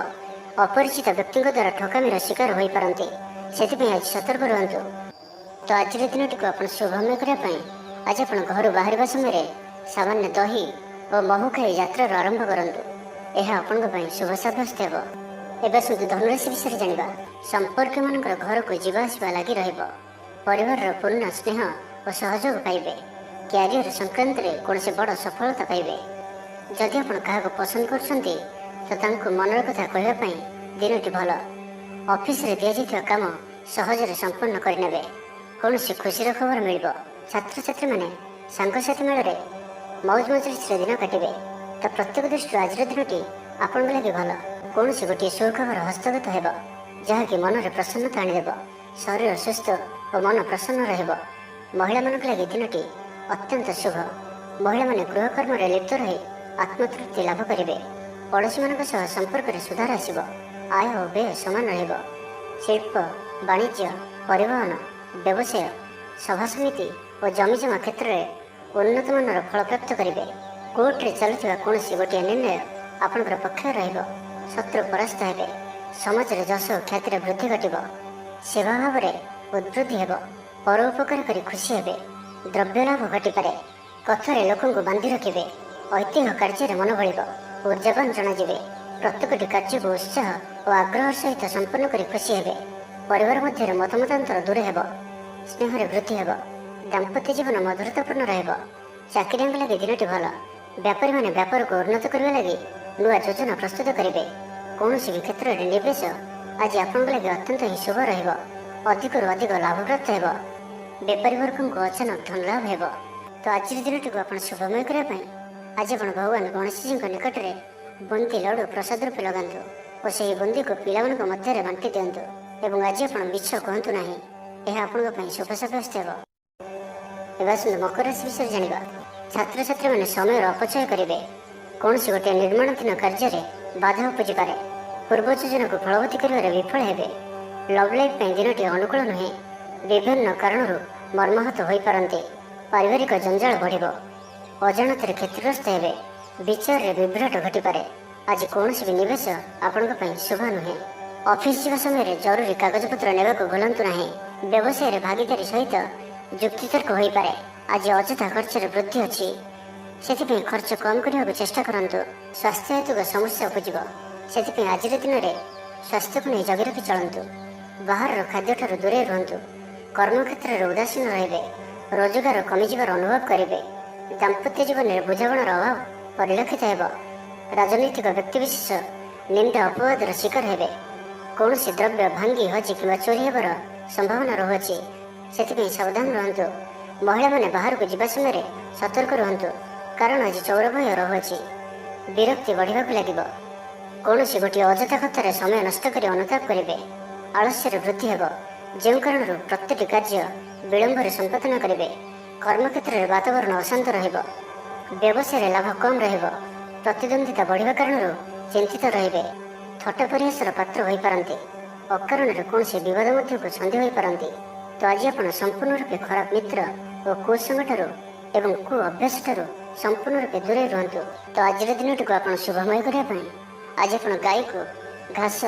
ଅପରିଚିତ ବ୍ୟକ୍ତିଙ୍କ ଦ୍ୱାରା ଠକାମିର ଶିକାର ହୋଇପାରନ୍ତି। ସେଥିପାଇଁ ଆଜି ସତର୍କ ରୁହନ୍ତୁ। ତ ଆଜିର ଦିନଟିକୁ ଆପଣ ଶୁଭମୟ କରିବା ପାଇଁ ଆଜି ଆପଣ ଘରୁ ବାହାରିବା ସମୟରେ ସାମାନ୍ୟ ଦହି ଓ ମହୁ ଖାଇ ଯାତ୍ରାର ଆରମ୍ଭ କରନ୍ତୁ। ଏହା ଆପଣଙ୍କ ପାଇଁ ଶୁଭ ସାବ୍ୟସ୍ତ ହେବ। ଏବେ ଆସନ୍ତୁ ଧନୁରାଶି ବିଷୟରେ ଜାଣିବା। ସମ୍ପର୍କୀୟମାନଙ୍କର ଘରକୁ ଯିବା ଆସିବା ଲାଗି ରହିବ। ପରିବାରର ପୂର୍ଣ୍ଣ ସ୍ନେହ ଓ ସହଯୋଗ ପାଇବେ। କ୍ୟାରିୟର ସଂକ୍ରାନ୍ତରେ କୌଣସି ବଡ଼ ସଫଳତା ପାଇବେ। ଯଦି ଆପଣ କାହାକୁ ପସନ୍ଦ କରୁଛନ୍ତି ତ ତାଙ୍କୁ ମନର କଥା କହିବା ପାଇଁ ଦିନଟି ଭଲ। ଅଫିସରେ ଦିଆଯାଇଥିବା କାମ ସହଜରେ ସମ୍ପୂର୍ଣ୍ଣ କରିନେବେ। କୌଣସି ଖୁସିର ଖବର ମିଳିବ। ଛାତ୍ରଛାତ୍ରୀମାନେ ସାଙ୍ଗସାଥି ମେଳରେ ମୌଜ ମଜଲିସରେ ଦିନ କାଟିବେ। ତ ପ୍ରତ୍ୟେକ ଦୃଷ୍ଟିରୁ ଆଜିର ଦିନଟି ଆପଣଙ୍କ ଲାଗି ଭଲ। କୌଣସି ଗୋଟିଏ ସୁଖବର ହସ୍ତଗତ ହେବ, ଯାହାକି ମନରେ ପ୍ରସନ୍ନତା ଆଣିଦେବ। ଶରୀର ସୁସ୍ଥ ଓ ମନ ପ୍ରସନ୍ନ ରହିବ। ମହିଳାମାନଙ୍କ ଲାଗି ଦିନଟି ଅତ୍ୟନ୍ତ ଶୁଭ। ମହିଳାମାନେ ଗୃହକର୍ମରେ ଲିପ୍ତ ରହି ଆତ୍ମତୃପ୍ତି ଲାଭ କରିବେ। ପଡ଼ୋଶୀମାନଙ୍କ ସହ ସମ୍ପର୍କରେ ସୁଧାର ଆସିବ। ଆୟ ଓ ବ୍ୟୟ ସମାନ ରହିବ। ଶିଳ୍ପ, ବାଣିଜ୍ୟ, ପରିବହନ, ବ୍ୟବସାୟ, ସଭାସମିତି ଓ ଜମିଜମା କ୍ଷେତ୍ରରେ ଉନ୍ନତମାନର ଫଳପ୍ରାପ୍ତ କରିବେ। କୋର୍ଟରେ ଚାଲୁଥିବା କୌଣସି ଗୋଟିଏ ନିର୍ଣ୍ଣୟ ଆପଣଙ୍କର ପକ୍ଷରେ ରହିବ। ଶତ୍ରୁ ପରାସ୍ତ ହେବେ। ସମାଜରେ ଯଶ ଓ ଖ୍ୟାତିର ବୃଦ୍ଧି ଘଟିବ। ସେବା ଭାବରେ ଉଦ୍ବୃଦ୍ଧି ହେବ। ପର ଉପକାର କରି ଖୁସି ହେବେ। ଦ୍ରବ୍ୟ ଲାଭ ଘଟିପାରେ। କଥାରେ ଲୋକଙ୍କୁ ବାନ୍ଧି ରଖିବେ। ଐତିହ୍ୟ କାର୍ଯ୍ୟରେ ମନ ବଳିବ। ଉର୍ଜାବାନ ଜଣାଯିବେ। ପ୍ରତ୍ୟେକଟି କାର୍ଯ୍ୟକୁ ଉତ୍ସାହ ଓ ଆଗ୍ରହ ସହିତ ସମ୍ପନ୍ନ କରି ଖୁସି ହେବେ। ପରିବାର ମଧ୍ୟରେ ମତମତାନ୍ତର ଦୂର ହେବ। ସ୍ନେହରେ ବୃଦ୍ଧି ହେବ। ଦାମ୍ପତ୍ୟ ଜୀବନ ମଧୁରତାପୂର୍ଣ୍ଣ ରହିବ। ଚାକିରିଆଙ୍କ ଲାଗି ଦିନଟି ଭଲ। ବ୍ୟାପାରୀମାନେ ବ୍ୟାପାରକୁ ଉନ୍ନତ କରିବା ଲାଗି ନୂଆ ଯୋଜନା ପ୍ରସ୍ତୁତ କରିବେ। କୌଣସି ବି କ୍ଷେତ୍ରରେ ନିବେଶ ଆଜି ଆପଣଙ୍କ ଲାଗି ଅତ୍ୟନ୍ତ ହିଁ ଶୁଭ ରହିବ। ଅଧିକରୁ ଅଧିକ ଲାଭପ୍ରାପ୍ତ ହେବ। ବେପାରୀ ବର୍ଗଙ୍କୁ ଅଚାନକ ଧନ ଲାଭ ହେବ। ତ ଆଜିର ଦିନଟିକୁ ଆପଣ ଶୁଭମୟ କରିବା ପାଇଁ ଆଜି ଆପଣ ଭଗବାନ ଗଣେଶଜୀଙ୍କ ନିକଟରେ ବୁନ୍ଦି ଲଡ଼ୁ ପ୍ରସାଦ ରୂପେ ଲଗାନ୍ତୁ ଓ ସେହି ବୁନ୍ଦିକୁ ପିଲାମାନଙ୍କ ମଧ୍ୟରେ ବାଣ୍ଟି ଦିଅନ୍ତୁ। ଏବଂ ଆଜି ଆପଣ ମିଛ କୁହନ୍ତୁ ନାହିଁ। ଏହା ଆପଣଙ୍କ ପାଇଁ ଶୁଭ ସାବ୍ୟସ୍ତ ହେବ। ଏବେ ଆସନ୍ତୁ ମକର ରାଶି ବିଷୟରେ ଜାଣିବା। ଛାତ୍ରଛାତ୍ରୀମାନେ ସମୟର ଅପଚୟ କରିବେ। କୌଣସି ଗୋଟିଏ ନିର୍ମାଣାଧୀନ କାର୍ଯ୍ୟରେ ବାଧା ଉପୁଜିପାରେ। ପୂର୍ବ ଯୋଜନାକୁ ଫଳବତୀ କରିବାରେ ବିଫଳ ହେବେ। ଲଭ୍ ଲାଇଫ୍ ପାଇଁ ଦିନଟି ଅନୁକୂଳ ନୁହେଁ। ବିଭିନ୍ନ କାରଣରୁ ମର୍ମାହତ ହୋଇପାରନ୍ତି। ପାରିବାରିକ ଜଞ୍ଜାଳ ବଢ଼ିବ। ଅଜାଣତରେ କ୍ଷତିଗ୍ରସ୍ତ ହେବେ। ବିଚାରରେ ବିଭ୍ରାଟ ଘଟିପାରେ। ଆଜି କୌଣସି ବି ନିବେଶ ଆପଣଙ୍କ ପାଇଁ ଶୁଭ ନୁହେଁ। ଅଫିସ ଯିବା ସମୟରେ ଜରୁରୀ କାଗଜପତ୍ର ନେବାକୁ ଭୁଲନ୍ତୁ ନାହିଁ। ବ୍ୟବସାୟରେ ଭାଗିଦାରୀ ସହିତ ଯୁକ୍ତିତର୍କ ହୋଇପାରେ। ଆଜି ଅଯଥା ଖର୍ଚ୍ଚରେ ବୃଦ୍ଧି ଅଛି। ସେଥିପାଇଁ ଖର୍ଚ୍ଚ କମ୍ କରିବାକୁ ଚେଷ୍ଟା କରନ୍ତୁ। ସ୍ୱାସ୍ଥ୍ୟ ହେତୁକ ସମସ୍ୟା ଉପୁଜିବ। ସେଥିପାଇଁ ଆଜିର ଦିନରେ ସ୍ୱାସ୍ଥ୍ୟକୁ ନେଇ ଜଗି ରଖି ଚଳନ୍ତୁ। ବାହାରର ଖାଦ୍ୟଠାରୁ ଦୂରେଇ ରୁହନ୍ତୁ। କର୍ମକ୍ଷେତ୍ରରେ ଉଦାସୀନ ରହିବେ। ରୋଜଗାର କମିଯିବାର ଅନୁଭବ କରିବେ। ଦାମ୍ପତ୍ୟ ଜୀବନରେ ବୁଝାମଣାର ଅଭାବ ପରିଲକ୍ଷିତ ହେବ। ରାଜନୈତିକ ବ୍ୟକ୍ତିବିଶେଷ ନିନ୍ଦା ଅପବାଦର ଶିକାର ହେବେ। କୌଣସି ଦ୍ରବ୍ୟ ଭାଙ୍ଗି ହଜି କିମ୍ବା ଚୋରି ହେବାର ସମ୍ଭାବନା ରହୁଅଛି। ସେଥିପାଇଁ ସାବଧାନ ରୁହନ୍ତୁ। ମହିଳାମାନେ ବାହାରକୁ ଯିବା ସମୟରେ ସତର୍କ ରୁହନ୍ତୁ, କାରଣ ଆଜି ଚୋର ଭୟ ରହୁଅଛି। ବିରକ୍ତି ବଢ଼ିବାକୁ ଲାଗିବ। କୌଣସି ଗୋଟିଏ ଅଯଥା କଥାରେ ସମୟ ନଷ୍ଟ କରି ଅନୁତାପ କରିବେ। ଆଳସ୍ୟରେ ବୃଦ୍ଧି ହେବ, ଯେଉଁ କାରଣରୁ ପ୍ରତ୍ୟେକଟି କାର୍ଯ୍ୟ ବିଳମ୍ବରେ ସମ୍ପାଦନ କରିବେ। କର୍ମକ୍ଷେତ୍ରରେ ବାତାବରଣ ଅଶାନ୍ତ ରହିବ। ବ୍ୟବସାୟରେ ଲାଭ କମ୍ ରହିବ। ପ୍ରତିଦ୍ୱନ୍ଦିତା ବଢ଼ିବା କାରଣରୁ ଚିନ୍ତିତ ରହିବେ। ଥଟ୍ଟା ପରିହାସର ପାତ୍ର ହୋଇପାରନ୍ତି। ଅକାରଣରେ କୌଣସି ବିବାଦ ମଧ୍ୟକୁ ଛନ୍ଦି ହୋଇପାରନ୍ତି। ତ ଆଜି ଆପଣ ସମ୍ପୂର୍ଣ୍ଣ ରୂପେ ଖରାପ ମିତ୍ର ଓ କୁସଙ୍ଗଠାରୁ ଏବଂ କୁ ଅଭ୍ୟାସଠାରୁ ସମ୍ପୂର୍ଣ୍ଣ ରୂପେ ଦୂରେଇ ରୁହନ୍ତୁ। ତ ଆଜିର ଦିନଟିକୁ ଆପଣ ଶୁଭମୟ କରିବା ପାଇଁ ଆଜି ଆପଣ ଗାଈକୁ ଘାସ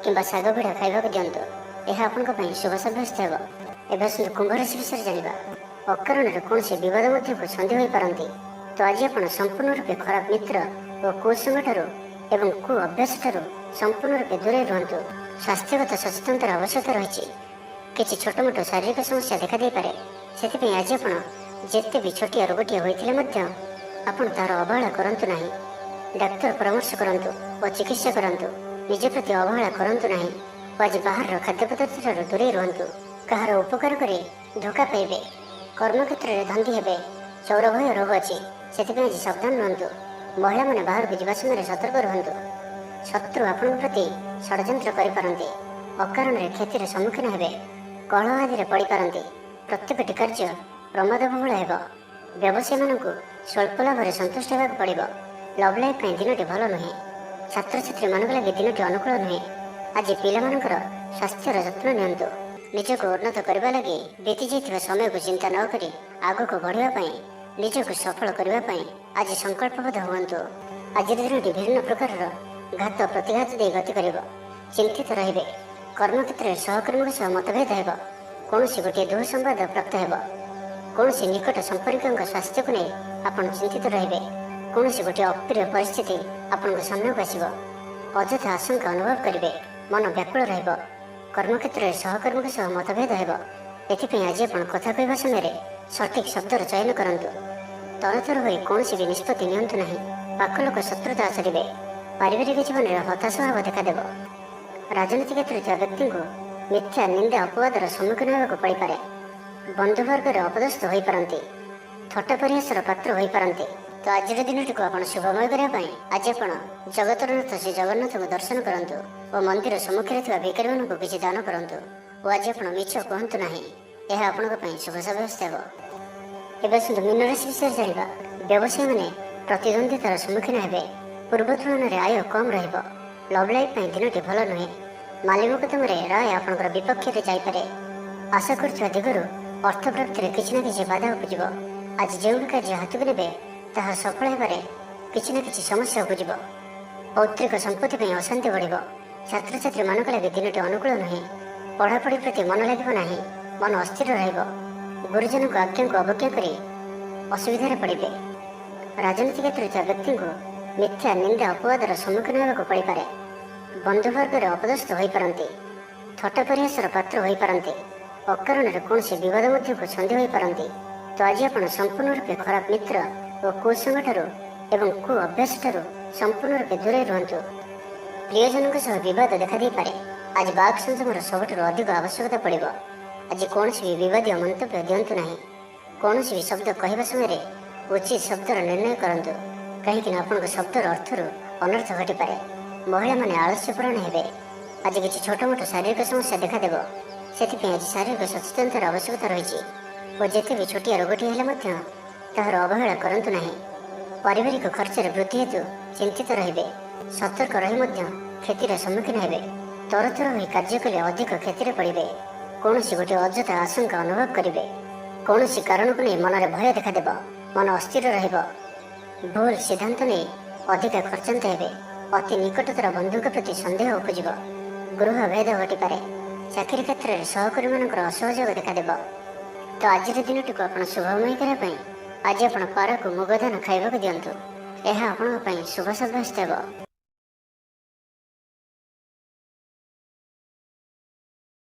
କିମ୍ବା ଶାଗ ପିଢ଼ା ଖାଇବାକୁ ଦିଅନ୍ତୁ। ଏହା ଆପଣଙ୍କ ପାଇଁ ଶୁଭ ସାବ୍ୟସ୍ତ ହେବ। ଏବେ ଆସନ୍ତୁ କୁମ୍ଭ ରାଶି ବିଷୟରେ ଜାଣିବା। ଅକାରଣରେ କୌଣସି ବିବାଦ ମଧ୍ୟକୁ ସନ୍ଧି ହୋଇପାରନ୍ତି। ତ ଆଜି ଆପଣ ସମ୍ପୂର୍ଣ୍ଣ ରୂପେ ଖରାପ ମିତ୍ର ଓ କୁସଙ୍ଗଠାରୁ ଏବଂ କୁ ଅଭ୍ୟାସଠାରୁ ସମ୍ପୂର୍ଣ୍ଣ ରୂପେ ଦୂରେଇ ରୁହନ୍ତୁ। ସ୍ୱାସ୍ଥ୍ୟଗତ ସଚେତନତାର ଆବଶ୍ୟକତା ରହିଛି। କିଛି ଛୋଟମୋଟ ଶାରୀରିକ ସମସ୍ୟା ଦେଖାଦେଇପାରେ। ସେଥିପାଇଁ ଆଜି ଆପଣ ଯେତେ ବି ଛୋଟିଆ ରୋଗଟିଏ ହୋଇଥିଲେ ମଧ୍ୟ ଆପଣ ତାହାର ଅବହେଳା କରନ୍ତୁ ନାହିଁ। ଡାକ୍ତର ପରାମର୍ଶ କରନ୍ତୁ ଓ ଚିକିତ୍ସା କରନ୍ତୁ। ନିଜ ପ୍ରତି ଅବହେଳା କରନ୍ତୁ ନାହିଁ ଓ ଆଜି ବାହାରର ଖାଦ୍ୟପଦାର୍ଥଠାରୁ ଦୂରେଇ ରୁହନ୍ତୁ। କାହାର ଉପକାର କରି ଧୋକା ପାଇବେ, କର୍ମକ୍ଷେତ୍ରରେ ଧନ୍ଦୀ ହେବେ। ଚୌରଭୟ ରୋଗ ଅଛି, ସେଥିପାଇଁ ଆଜି ସାବଧାନ ରୁହନ୍ତୁ। ମହିଳାମାନେ ବାହାରକୁ ଯିବା ସମୟରେ ସତର୍କ ରୁହନ୍ତୁ। ଶତ୍ରୁ ଆପଣଙ୍କ ପ୍ରତି ଷଡ଼ଯନ୍ତ୍ର କରିପାରନ୍ତି। ଅକାରଣରେ କ୍ଷତିର ସମ୍ମୁଖୀନ ହେବେ। କଳହ ଆଦିରେ ପଡ଼ିପାରନ୍ତି। ପ୍ରତ୍ୟେକଟି କାର୍ଯ୍ୟ ପ୍ରମାଦବହୁଳ ହେବ। ବ୍ୟବସାୟୀମାନଙ୍କୁ ସ୍ୱଳ୍ପ ଲାଭରେ ସନ୍ତୁଷ୍ଟ ହେବାକୁ ପଡ଼ିବ। ଲଭ୍ ଲାଇଫ୍ ପାଇଁ ଦିନଟି ଭଲ ନୁହେଁ। ଛାତ୍ରଛାତ୍ରୀମାନଙ୍କ ଲାଗି ଦିନଟି ଅନୁକୂଳ ନୁହେଁ। ଆଜି ପିଲାମାନଙ୍କର ସ୍ୱାସ୍ଥ୍ୟର ଯତ୍ନ ନିଅନ୍ତୁ। ନିଜକୁ ଉନ୍ନତ କରିବା ଲାଗି ବିତିଯାଇଥିବା ସମୟକୁ ଚିନ୍ତା ନ କରି ଆଗକୁ ବଢ଼ିବା ପାଇଁ, ନିଜକୁ ସଫଳ କରିବା ପାଇଁ ଆଜି ସଂକଳ୍ପବଦ୍ଧ ହୁଅନ୍ତୁ। ଆଜିର ଦିନଟି ବିଭିନ୍ନ ପ୍ରକାରର ଘାତ ପ୍ରତିଘାତ ଦେଇ ଗତି କରିବ। ଚିନ୍ତିତ ରହିବେ। କର୍ମକ୍ଷେତ୍ରରେ ସହକର୍ମୀଙ୍କ ସହ ମତଭେଦ ହେବ। କୌଣସି ଗୋଟିଏ ଦୁଃସମ୍ବାଦ ପ୍ରାପ୍ତ ହେବ। କୌଣସି ନିକଟ ସମ୍ପର୍କୀୟଙ୍କ ସ୍ୱାସ୍ଥ୍ୟକୁ ନେଇ ଆପଣ ଚିନ୍ତିତ ରହିବେ। କୌଣସି ଗୋଟିଏ ଅପ୍ରିୟ ପରିସ୍ଥିତି ଆପଣଙ୍କ ସାମ୍ନାକୁ ଆସିବ। ଅଯଥା ଆଶଙ୍କା ଅନୁଭବ କରିବେ। ମନ ବ୍ୟାକୁଳ ରହିବ। କର୍ମକ୍ଷେତ୍ରରେ ସହକର୍ମୀଙ୍କ ସହ ମତଭେଦ ହେବ। ଏଥିପାଇଁ ଆଜି ଆପଣ କଥା କହିବା ସମୟରେ ସଠିକ୍ ଶବ୍ଦର ଚୟନ କରନ୍ତୁ। ତରତର ହୋଇ କୌଣସି ବି ନିଷ୍ପତ୍ତି ନିଅନ୍ତୁ ନାହିଁ। ପାଖ ଲୋକ ଶତ୍ରୁତା ଆଚରିବେ। ପାରିବାରିକ ଜୀବନରେ ହତାଶ ଭାବ ଦେଖାଦେବ। ରାଜନୀତି କ୍ଷେତ୍ରରେ ଥିବା ବ୍ୟକ୍ତିଙ୍କୁ ମିଥ୍ୟା ନିନ୍ଦା ଅପବାଦର ସମ୍ମୁଖୀନ ହେବାକୁ ପଡ଼ିପାରେ। ବନ୍ଧୁବର୍ଗରେ ଅପଦସ୍ଥ ହୋଇପାରନ୍ତି। ଥଟ୍ଟା ପରିହାସର ପାତ୍ର ହୋଇପାରନ୍ତି। ତ ଆଜିର ଦିନଟିକୁ ଆପଣ ଶୁଭମୟ କରିବା ପାଇଁ ଆଜି ଆପଣ ଜଗତରନାଥ ଶ୍ରୀ ଜଗନ୍ନାଥଙ୍କୁ ଦର୍ଶନ କରନ୍ତୁ ଓ ମନ୍ଦିର ସମ୍ମୁଖରେ ଥିବା ଭିକାରୀମାନଙ୍କୁ କିଛି ଦାନ କରନ୍ତୁ। ଓ ଆଜି ଆପଣ ମିଛ କୁହନ୍ତୁ ନାହିଁ। ଏହା ଆପଣଙ୍କ ପାଇଁ ଶୁଭ ସାବ୍ୟସ୍ତ ହେବ। ଏବେ ଆସନ୍ତୁ ମୀନ ରାଶି ବିଷୟରେ ଜାଣିବା। ବ୍ୟବସାୟୀମାନେ ପ୍ରତିଦ୍ୱନ୍ଦ୍ୱିତାର ସମ୍ମୁଖୀନ ହେବେ। ପୂର୍ବ ତୁଳନାରେ ଆୟ କମ୍ ରହିବ। ଲଭ୍ ଲାଇଫ୍ ପାଇଁ ଦିନଟି ଭଲ ନୁହେଁ। ମାଲି ମୋକଦ୍ଦମାରେ ରାୟ ଆପଣଙ୍କର ବିପକ୍ଷରେ ଯାଇପାରେ। ଆଶା କରୁଥିବା ଦିଗରୁ ଅର୍ଥ ପ୍ରାପ୍ତିରେ କିଛି ନା କିଛି ବାଧା ଉପୁଜିବ। ଆଜି ଯେଉଁ ବି କାର୍ଯ୍ୟ ହାତକୁ ନେବେ ତାହା ସଫଳ ହେବାରେ କିଛି ନା କିଛି ସମସ୍ୟା ଉପୁଜିବ। ପୌତ୍ରିକ ସମ୍ପତ୍ତି ପାଇଁ ଅଶାନ୍ତି ବଢ଼ିବ। ଛାତ୍ରଛାତ୍ରୀମାନଙ୍କ ଲାଗି ଦିନଟି ଅନୁକୂଳ ନୁହେଁ। ପଢ଼ାପଢ଼ି ପ୍ରତି ମନ ଲାଗିବ ନାହିଁ। ମନ ଅସ୍ଥିର ରହିବ। ଗୁରୁଜନଙ୍କ ଆଜ୍ଞାକୁ ଅବଜ୍ଞା କରି ଅସୁବିଧାରେ ପଡ଼ିବେ। ରାଜନୀତି କ୍ଷେତ୍ରରେ ଥିବା ବ୍ୟକ୍ତିଙ୍କୁ ମିଥ୍ୟା ନିନ୍ଦା ଅପବାଦର ସମ୍ମୁଖୀନ ହେବାକୁ ପଡ଼ିପାରେ। ବନ୍ଧୁବର୍ଗରେ ଅପଦସ୍ଥ ହୋଇପାରନ୍ତି। ଥଟ୍ଟା ପରିହାସର ପାତ୍ର ହୋଇପାରନ୍ତି। ଅକାରଣରେ କୌଣସି ବିବାଦ ମଧ୍ୟକୁ ସନ୍ଧି ହୋଇପାରନ୍ତି। ତ ଆଜି ଆପଣ ସମ୍ପୂର୍ଣ୍ଣ ରୂପେ ଖରାପ ମିତ୍ର ଓ କୁସଙ୍ଗଠାରୁ ଏବଂ କୁ ଅଭ୍ୟାସଠାରୁ ସମ୍ପୂର୍ଣ୍ଣ ରୂପେ ଦୂରେଇ ରୁହନ୍ତୁ। ପ୍ରିୟଜନଙ୍କ ସହ ବିବାଦ ଦେଖାଦେଇପାରେ। ଆଜି ବାକ୍ ସଂଯମର ସବୁଠାରୁ ଅଧିକ ଆବଶ୍ୟକତା ପଡ଼ିବ। ଆଜି କୌଣସି ବି ବିବାଦୀୟ ମନ୍ତବ୍ୟ ଦିଅନ୍ତୁ ନାହିଁ। କୌଣସି ବି ଶବ୍ଦ କହିବା ସମୟରେ ଉଚିତ ଶବ୍ଦର ନିର୍ଣ୍ଣୟ କରନ୍ତୁ, କାହିଁକିନା ଆପଣଙ୍କ ଶବ୍ଦର ଅର୍ଥରୁ ଅନର୍ଥ ଘଟିପାରେ। ମହିଳାମାନେ ଆଳସ୍ୟପରାୟଣ ହେବେ। ଆଜି କିଛି ଛୋଟମୋଟ ଶାରୀରିକ ସମସ୍ୟା ଦେଖାଦେବ। ସେଥିପାଇଁ ଆଜି ଶାରୀରିକ ସଚେତନତାର ଆବଶ୍ୟକତା ରହିଛି ଓ ଯେତେ ବି ଛୋଟିଆ ରୋଗଟି ହେଲେ ମଧ୍ୟ ତାହାର ଅବହେଳା କରନ୍ତୁ ନାହିଁ। ପାରିବାରିକ ଖର୍ଚ୍ଚରେ ବୃଦ୍ଧି ହେତୁ ଚିନ୍ତିତ ରହିବେ। ସତର୍କ ରହି ମଧ୍ୟ କ୍ଷତିର ସମ୍ମୁଖୀନ ହେବେ। ତରତର ହୋଇ କାର୍ଯ୍ୟ କଲେ ଅଧିକ କ୍ଷତିରେ ପଡ଼ିବେ। କୌଣସି ଗୋଟିଏ ଅଯଥା ଆଶଙ୍କା ଅନୁଭବ କରିବେ। କୌଣସି କାରଣକୁ ନେଇ ମନରେ ଭୟ ଦେଖାଦେବ। ମନ ଅସ୍ଥିର ରହିବ। ଭୁଲ ସିଦ୍ଧାନ୍ତ ନେଇ ଅଧିକା ଖର୍ଚ୍ଚାନ୍ତ ହେବେ। ଅତି ନିକଟତର ବନ୍ଧୁଙ୍କ ପ୍ରତି ସନ୍ଦେହ ଉପୁଜିବ। ଗୃହ ଭେଦ ଘଟିପାରେ। ଚାକିରି କ୍ଷେତ୍ରରେ ସହକର୍ମୀମାନଙ୍କର ଅସହଯୋଗ ଦେଖାଦେବ। ତ ଆଜିର ଦିନଟିକୁ ଆପଣ ଶୁଭମୟ କରିବା ପାଇଁ ଆଜି ଆପଣ ପାରକୁ ମୁଗ ଧାନ ଖାଇବାକୁ ଦିଅନ୍ତୁ। ଏହା ଆପଣଙ୍କ ପାଇଁ ଶୁଭ ସାବ୍ୟସ୍ତ ହେବ।